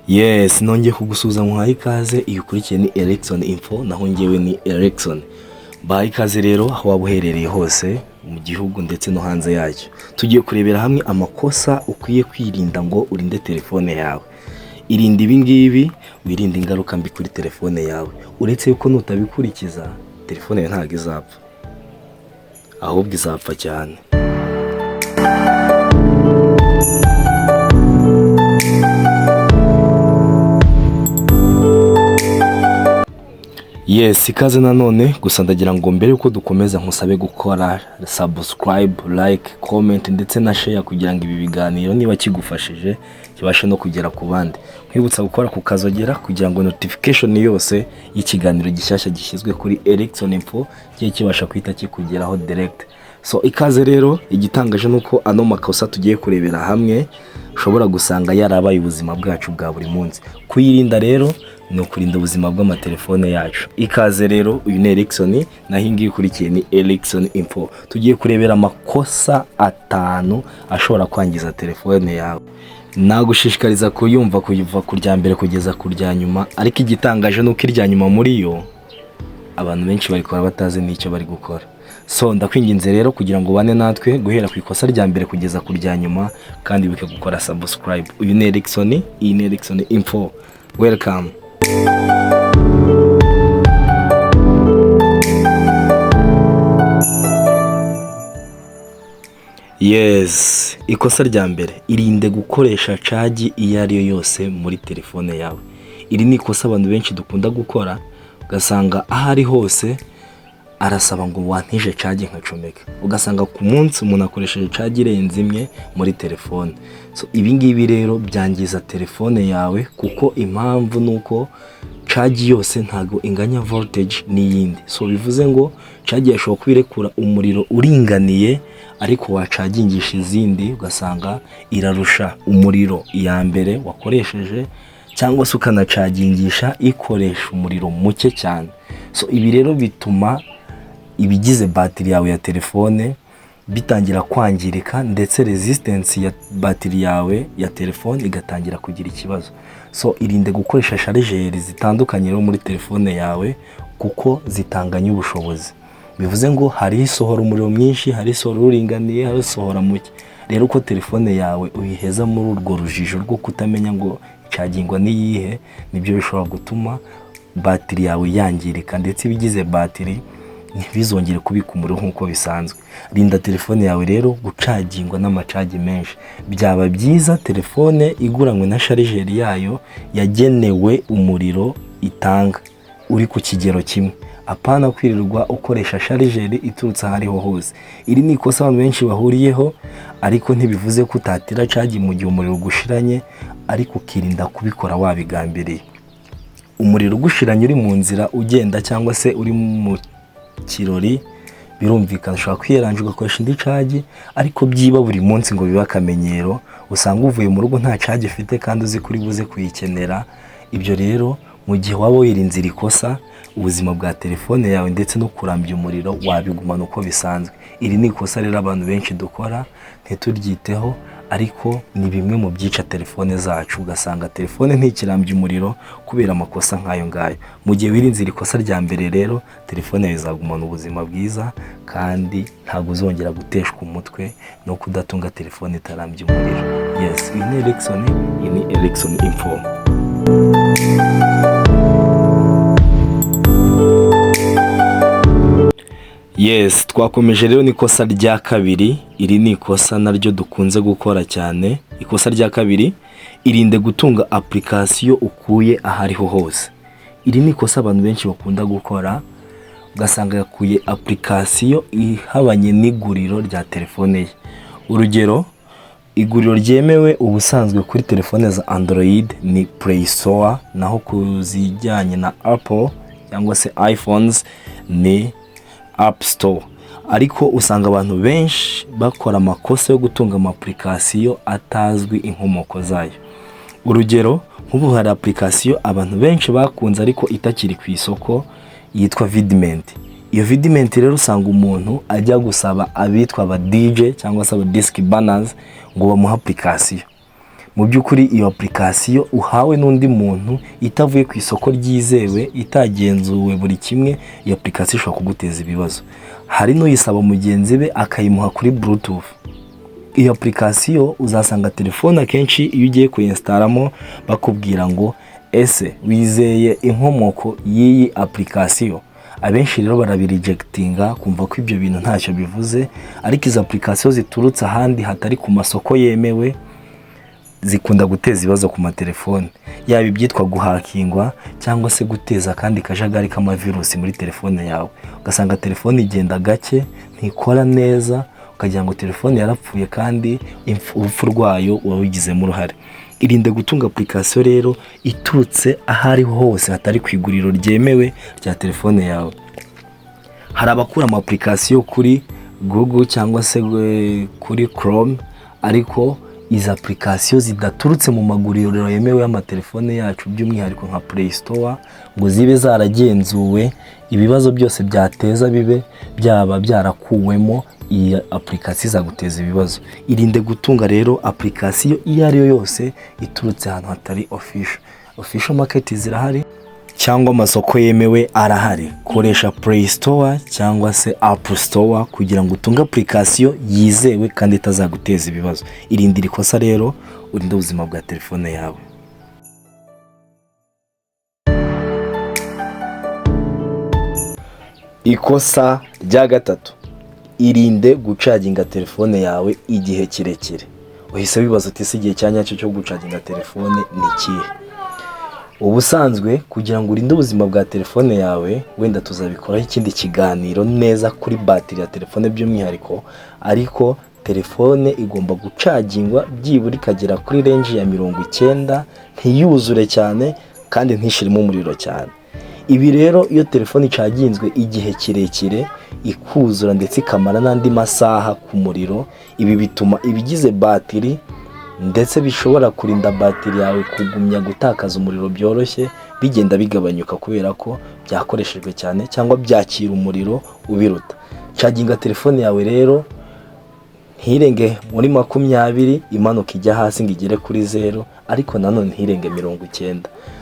Yes, nongeye kugusuza muhaye ikaze iyo ukurikiye ni Erikson Info naho ngewe ni Erikson. Bahaye ikaze rero aho waba uherereye hose mu gihugu ndetse no hanze yacyo. Tugiye kurebera hamwe amakosa ukwiye kwirinda ngo urinde telefone yawe. Irinde ibi ngibi, wirinde ingaruka mbi kuri telefone yawe. Uretse yuko nutabikurikiza telefone yawe ntabwo izapfa, ahubwo izapfa cyane. Yes, ikaze nanone gusa ndagira ngo mbere yuko dukomeza nkusabe gukora subscribe, like, comment ndetse na share kugira ngo ibi biganiro niba kigufashije kibashe no kugera ku bandi. Nkwibutsa gukora ku kazogera kugira ngo notification yose y'ikiganiro gishyashya gishyizwe kuri Erikson Info kiye kibasha kwita kikugeraho direct. So ikaze rero, igitangaje nuko ano makosa tugiye kurebera hamwe ushobora gusanga yarabaye ubuzima bwacu bwa buri munsi. Kuyirinda rero no kurinda ubuzima bw'amatelefone yacu. Ikaze rero, uyu ni Erikson naho ingiye ukurikiye ni Erikson Info. Tugiye kurebera amakosa 5 ashobora kwangiza telefone yawe. Nagushishikariza kuyumva kuva kurya mbere kugeza kurya nyuma, ariko igitangaje nuko irya nyuma muri yo abantu benshi bari kora batazi n'icyo bari gukora. So ndakwinginze rero kugira ngo bane natwe guhera ku ikosa rya mbere kugeza kurya nyuma kandi bike gukora subscribe. Uyu ni Erikson, iyi ni Erikson Info. Welcome. Yes, ikosa rya mbere, irinde gukoresha charge iyo ari yo yose muri telefone yawe. Iri ni ikosa abantu benshi dukunda gukora, ugasanga ahari hose arasaba ngo wantije charge nkacomeka. Ugasanga ku munsi umuntu akoresheje charge irenze imwe muri telefone. So ibi ngibi rero byangiza telefone yawe kuko impamvu nuko charge yose ntago inganya voltage n'iyindi. So bivuze ngo charge yashobora kubirekura umuriro uringaniye, ariko wacagingisha izindi ugasanga irarusha umuriro iya mbere wakoresheje, cyangwa se ukanacagingisha ikoresha umuriro muke cyane. So ibi rero bituma ibigize battery yawe ya telefone bitangira kwangirika, ndetse resistance ya battery yawe ya telefone igatangira kugira ikibazo. So irinde gukoresha chargeur zitandukanye rero muri telefone yawe kuko zitanganya ubushobozi. Bivuze ngo hari isohora umuriro mwinshi, hari isohora uringaniye, hari isohora muke. Rero uko telefone yawe uyiheza muri urwo rujijo rwo kutamenya ngo icagingwa niyihe, nibyo bishobora gutuma battery yawe yangirika, ndetse ibigize battery ntibizongere kubika umuriro nk'uko bisanzwe. Rinda telefone yawe rero gucagingwa n'amacagi menshi. Byaba byiza telefone iguranywe na chargeur yayo yagenewe umuriro itanga uri ku kigero kimwe, apana kwirirwa ukoresha chargeur iturutse ahariho hose. Iri ni ikosa abantu benshi bahuriyeho, ariko ntibivuze ko utatira charge mu gihe umuriro gushiranye, ariko ukirinda kubikora wabigambiriye. Umuriro gushiranye uri mu nzira ugenda cyangwa se uri mu kirori, birumvikana ushobora kwiyeranja ugakoresha indi charge, ariko byiba buri munsi ngo biba akamenyero, usanga uvuye mu rugo nta charge ufite kandi uzi kuri buze kuyikenera. Ibyo rero mu gihe waba wirinze iri kosa, ubuzima bwa telefone yawe ndetse no kurambya umuriro wabigumana uko bisanzwe. Iri ni ikosa rero abantu benshi dukora ntituryiteho, ariko ni bimwe mu byica telefone zacu. Ugasanga telefone ntikirambya umuriro kubera amakosa nk'ayo ngayo. Mu gihe wirinze iri kosa rya mbere rero, telefone yawe izagumana ubuzima bwiza kandi ntabwo uzongera guteshwa umutwe no kudatunga telefone itarambya umuriro. Yes, iyi ni Erikson, iyi ni Erikson Info. Yes, twakomeje rero n'ikosa rya kabiri. Iri ni ikosa naryo dukunze gukora cyane. Ikosa rya kabiri, irinde gutunga application ukuye ahariho hose. Iri ni ikosa abantu benshi bakunda gukora, ugasanga yakuye application ihabanye n'iguriro rya telefone ye. Urugero, iguriro ryemewe ubusanzwe kuri telefone za Android ni Play Store, naho kuzijyanye na Apple cyangwa se iPhones ni App Store. Ariko usanga abantu benshi bakora amakosa yo gutunga ama application atazwi inkomoko zayo. Urugero, nk'ubu hari application abantu benshi bakunze ariko itakiri ku isoko yitwa Vidment. Iyo Vidment rero usanga umuntu ajya gusaba abitwa aba DJ cyangwa se aba disc banners ngo bamuha application. mu by'ukuri iyo application uhawe n'undi muntu itavuye ku isoko ryizewe, itagenzuwe buri kimwe, iyo application ishobora kuguteza ibibazo. Hari n'uyisaba mugenzi we akayimuha kuri Bluetooth. Iyo application uzasanga telefone akenshi iyo ugiye kuyinstalamo bakubwira ngo ese wizeye inkomoko y'iyi application. Abenshi rero barabirejectinga kumva ko ibyo bintu ntacyo bivuze, ariko izo application ziturutse ahandi hatari ku masoko yemewe zikunda guteza ibibazo ku matelefone, yaba ibyitwa guhakingwa cyangwa se guteza kandi kajagari k'amavirusi muri telefone yawe. Ugasanga telefone igenda gake, ntikora neza, ukagira ngo telefone yarapfuye kandi urupfu rwayo wabigizemo uruhare. Irinde gutunga application rero iturutse ahari hose hatari ku iguriro ryemewe rya telefone yawe. Hari abakura ama application kuri Google cyangwa se kuri Chrome, ariko izi application zidaturutse mu maguriro yemewe y'amatelefone yacu, by'umwihariko nka Play Store, ngo zibe zaragenzuwe, ibibazo byose byateza bibe byaba byarakuwemo, iyi application izaguteza ibibazo. Irinde gutunga rero application iyo ari yo yose iturutse ahantu hatari official market zirahari cyangwa amasoko yemewe arahari. Koresha Play Store cyangwa se App Store kugira ngo utunge application yizewe kandi itazaguteza ibibazo. Irindira ikosa rero, urinde ubuzima bwa telefone yawe. Ikosa rya gatatu, irinde gucaginga telefone yawe igihe kirekire. Uhise wibaza uti se igihe cyanyacyo cyo gucaginga telefone ni ikihe? Ubusanzwe kugira ngo urinde ubuzima bwa telefone yawe, wenda tuzabikoraho ikindi kiganiro neza kuri batiri ya telefone by'umwihariko, ariko telefone igomba gucagingwa byibura ikagera kuri range ya 90, ntiyuzure cyane kandi ntishirimo umuriro cyane. Ibi rero iyo telefone icaginzwe igihe kirekire ikuzura ndetse ikamara n'andi masaha ku muriro, ibi bituma ibigize batiri ndetse bishobora kurinda batiri yawe kugumya gutakaza umuriro byoroshye, bigenda bigabanyuka kubera ko byakoreshejwe cyane cyangwa byakira umuriro ubiruta. Caginga telefone yawe rero ntirenge muri 20 imanuka ijya hasi ngo igere kuri 0, ariko nanone ntirenge 90.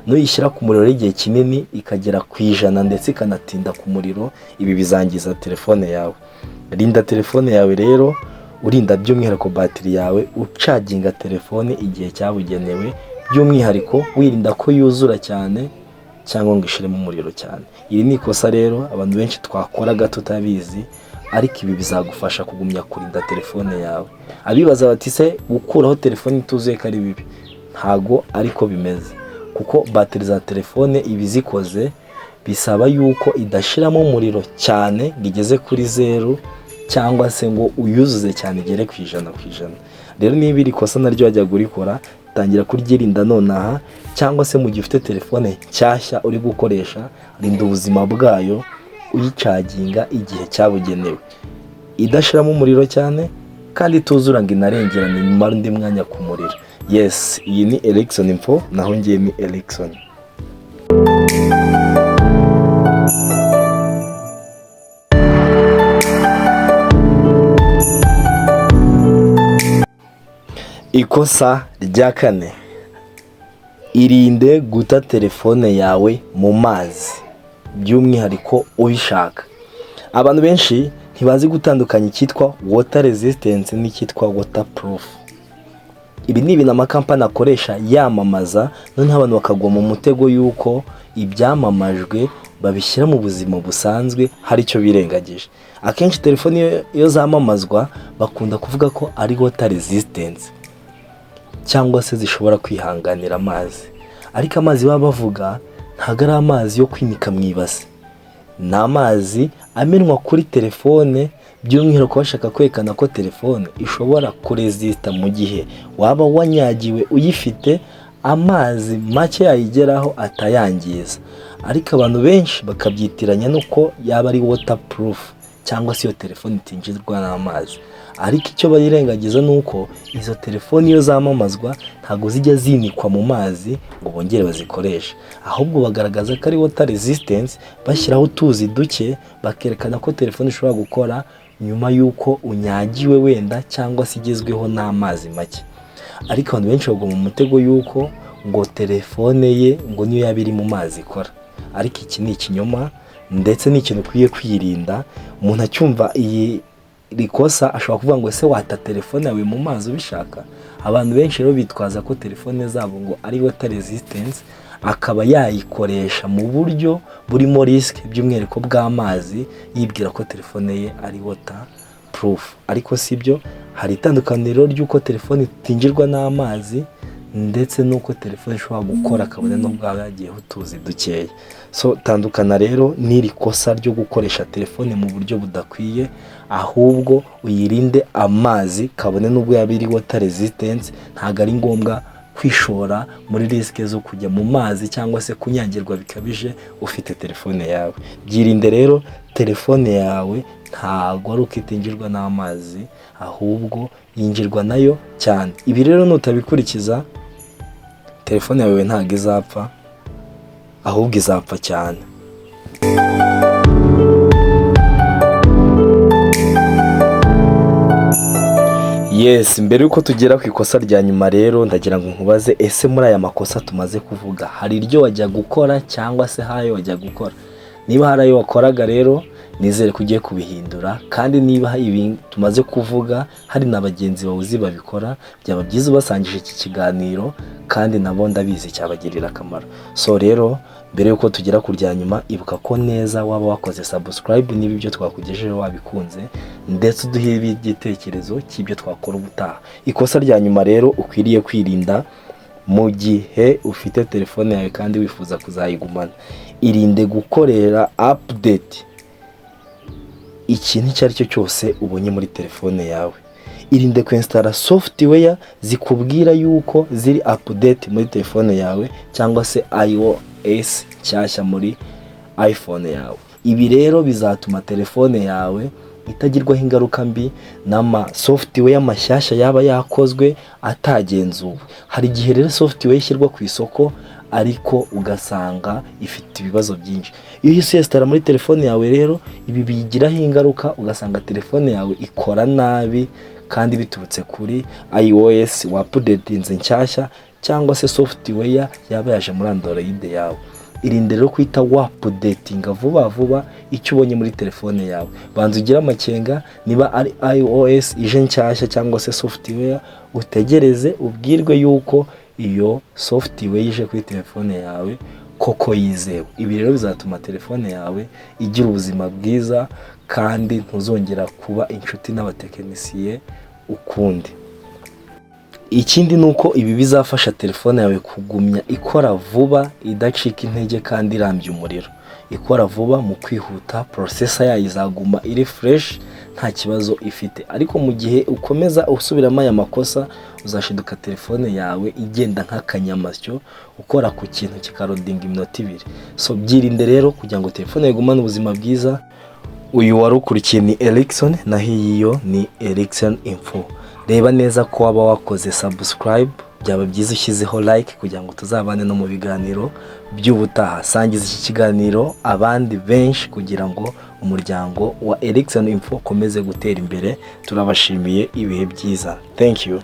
Nuyishyira ku muriro igihe kinini ikagera ku 100 ndetse ikanatinda ku muriro, ibi bizangiza telefone yawe. Rinda telefone yawe rero, urinda by'umwihariko batiri yawe, ucaginga telefone igihe cyabugenewe, by'umwihariko wirinda ko yuzura cyane cyangwa ngo ishiremo umuriro cyane. Iri ni ikosa rero abantu benshi twakoraga tutabizi, ariko ibi bizagufasha kugumya kurinda telefone yawe. Abibaza bati se gukuraho telefone ituzuye ko ari bibi? Ntago ariko bimeze, kuko batiri za telefone ibizikoze bisaba yuko idashiramo umuriro cyane ngigeze kuri 0, cyangwa se ngo uyuzuze cyane igere ku 100%. Rero niba iri kosa naryo wajya gurikora, tangira kuryirinda nonaha, cyangwa se mu gihe ufite telefone nshyashya uri gukoresha, rinda ubuzima bwayo uyicaginga igihe cyabugenewe, idashiramo umuriro cyane kandi ituzura ngo inarengerane nyuma undi mwanya ku muriro. Yes, iyi ni Erickson Info, naho ngiye ni Erickson. Ikosa rya kane, irinde guta telefone yawe mu mazi, by'umwihariko ubishaka. Abantu benshi ntibazi gutandukanya icyitwa water resistance n'icyitwa waterproof. Ibi ni ibintu amakampani akoresha yamamaza, noneho abantu bakagwa mu mutego yuko ibyamamajwe babishyira mu buzima busanzwe hari icyo birengagije. Akenshi telefone iyo zamamazwa bakunda kuvuga ko ari water resistance cyangwa se zishobora kwihanganira amazi, ariko amazi baba bavuga ntago ari amazi yo kwinika mu ibase, ni amazi amenwa kuri telefone, by'umwihariko bashaka kwerekana ko telefone ishobora kuresista mu gihe waba wanyagiwe uyifite, amazi make yayigeraho atayangiza. Ariko abantu benshi bakabyitiranya nuko yaba ari waterproof cyangwa se iyo telefone itinjirwa n'amazi, ariko icyo bayirengagiza nuko izo telefone iyo zamamazwa ntago zijya zinikwa mu mazi ngo bongere bazikoreshe, ahubwo bagaragaza ko ari water resistance, bashyiraho utuzi duke bakerekana ko telefone ishobora gukora nyuma yuko unyagiwe wenda cyangwa se igezweho n'amazi make. ariko abantu benshi bagwa mu mutego y'uko ngo telefone ye ngo niyo yaba iri mu mazi ikora, ariko iki ni ikinyoma ndetse n'ikintu ukwiye kwirinda. Umuntu acyumva iyi rikosa ashobora kuvuga ngo ese wata telefone yawe mu mazi ubishaka. Abantu benshi rero bitwaza ko telefone zabo ngo ari water resistance, akaba yayikoresha mu buryo burimo risk by'umwihariko bw'amazi, yibwira ko telefone ye ari water proof, ariko sibyo. Hari itandukaniro ry'uko telefone itinjirwa n'amazi ndetse n'uko telefone ishobora gukora kabone n'ubwo yagiyeho utuzi dukeya. So tandukana rero n'iri kosa ryo gukoresha telefone mu buryo budakwiye, ahubwo uyirinde amazi kabone n'ubwo yaba iri water resistance. Ntabwo ari ngombwa kwishora muri risike zo kujya mu mazi cyangwa se kunyagirwa bikabije ufite telefone yawe. Byirinde rero, telefone yawe ntabwo ari uko itinjirwa n'amazi, ahubwo yinjirwa nayo cyane. Ibi rero nutabikurikiza, telefone yawe ntabwo izapfa, ahubwo izapfa cyane. Yes, mbere yuko tugera ku ikosa rya nyuma rero ndagira ngo nkubaze, ese muri aya makosa tumaze kuvuga hari iryo wajya gukora cyangwa se hayo wajya gukora? Niba hari ayo wakoraga rero nizere ko ugiye kubihindura, kandi niba ibi tumaze kuvuga hari na bagenzi bawe babikora, byaba byiza ubasangije iki kiganiro kandi nabo ndabizi cyabagirira akamaro. So rero mbere yuko tugera ku rya nyuma, ibuka ko neza waba wakoze subscribe niba ibyo twakugejejeho wabikunze, ndetse uduhe igitekerezo cy'ibyo twakora ubutaha. Ikosa rya nyuma rero ukwiriye kwirinda mu gihe ufite telefone yawe kandi wifuza kuzayigumana, irinde gukorera update ikintu icyo ari cyo cyose ubonye muri telefone yawe. Irinde kwinstara software zikubwira yuko ziri update muri telefone yawe cyangwa se iOS nshyashya muri iPhone yawe. Ibi rero bizatuma telefone yawe itagirwaho ingaruka mbi n'ama software y'amashyashya yaba yakozwe atagenzuwe. Hari igihe rero software ishyirwa ku isoko ariko ugasanga ifite ibibazo byinshi. Iyo uyisestara muri telefone yawe rero ibi bigiraho ingaruka, ugasanga telefone yawe ikora nabi kandi biturutse kuri iOS wapudetinze nshyashya cyangwa se software yaba yaje muri Android yawe. Irinde rero kwita wapudetinga vuba vuba icyo ubonye muri telefone yawe. Banza ugire amakenga, niba ari iOS ije nshyashya cyangwa se software, utegereze ubwirwe yuko iyo software yije kuri telefone yawe koko yizewe. Ibi rero bizatuma telefone yawe igira ubuzima bwiza kandi ntuzongera kuba inshuti n'abatekinisiye ukundi. Ikindi nuko ibi bizafasha telefone yawe kugumya ikora vuba, idacika intege kandi irambye umuriro. Ikora vuba mu kwihuta, processor yayo izaguma iri fresh nta kibazo ifite. Ariko mu gihe ukomeza usubiramo aya makosa, uzashiduka telefone yawe igenda nk'akanyamasyo ukora ku kintu kikarodinga iminota 2. So byirinde rero kugira ngo telefone igumane ubuzima bwiza. Uyu warukurikiye ni Erikson, naho iyo ni Erikson Info. Reba neza ko waba wakoze subscribe, byaba byiza ushyizeho like kugira ngo tuzabane no mu biganiro by'ubutaha. Sangiza iki kiganiro abandi benshi kugira ngo umuryango wa Erikson Info ukomeze gutera imbere. Turabashimiye ibihe byiza. Thank you.